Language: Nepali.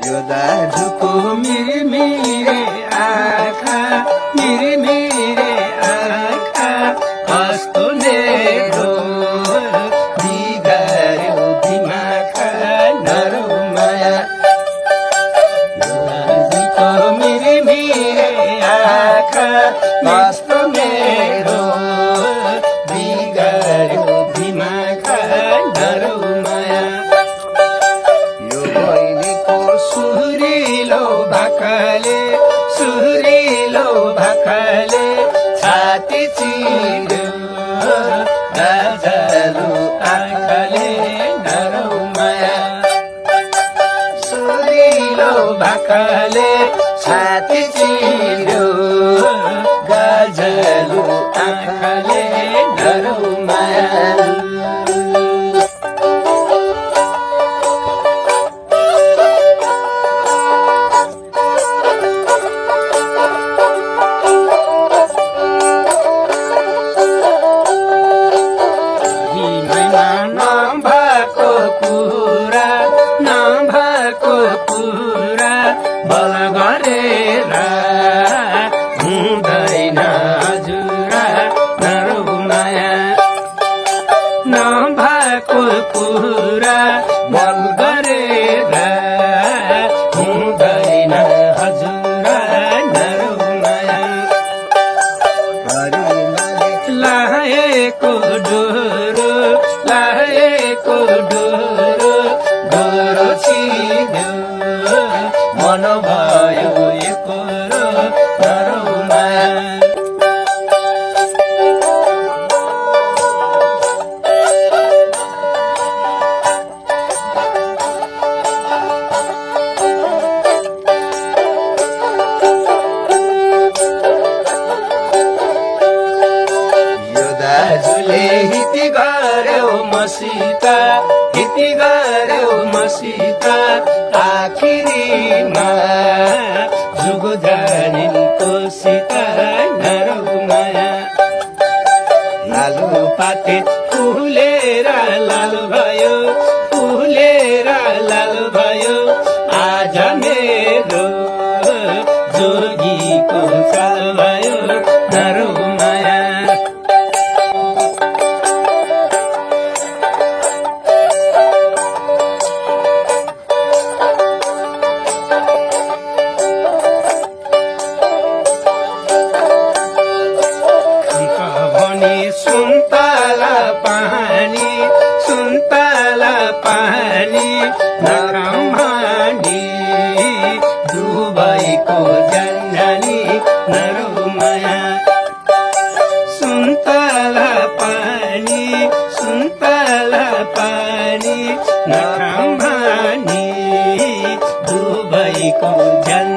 यो दाजुको मिरमिरे आँखा मिरमिरे आँखा कस्तो मेरो बिगार्यो दिमाखा नरौ माया दाजुको मिरमिरे आँखा कस्तो मेरो बिगार्यो दिमाखा नरौ माया यो बहिनीको सुरिलो भाकाले छाती चिर्यो गाजलो आँखाले नरौ माया सुरिलो भाकाले छाती चिर्यो गाजलो आँखाले नरौ माया कुरा बल गरेर हुँदैन हजुर नरौ माया नभएको कुरा बल गरेर हुँदैन हजुर नरौ माया लाएको डोरो डोरो छिर्यो मन भयो एकरो नरौ माया यो दाजुले हिती गर्यो मसित आखिरीमा जुगो जानिनको सीता नरौ माया लालु पाते फुलेर लाल भयो आज मेरो जोगीको साल भयो नरौ माया सुन्तला पानी नरमानी दुबईको जन्जानी नरौ माया सुन्तला पानी नरमानी दुबईको जन्जानी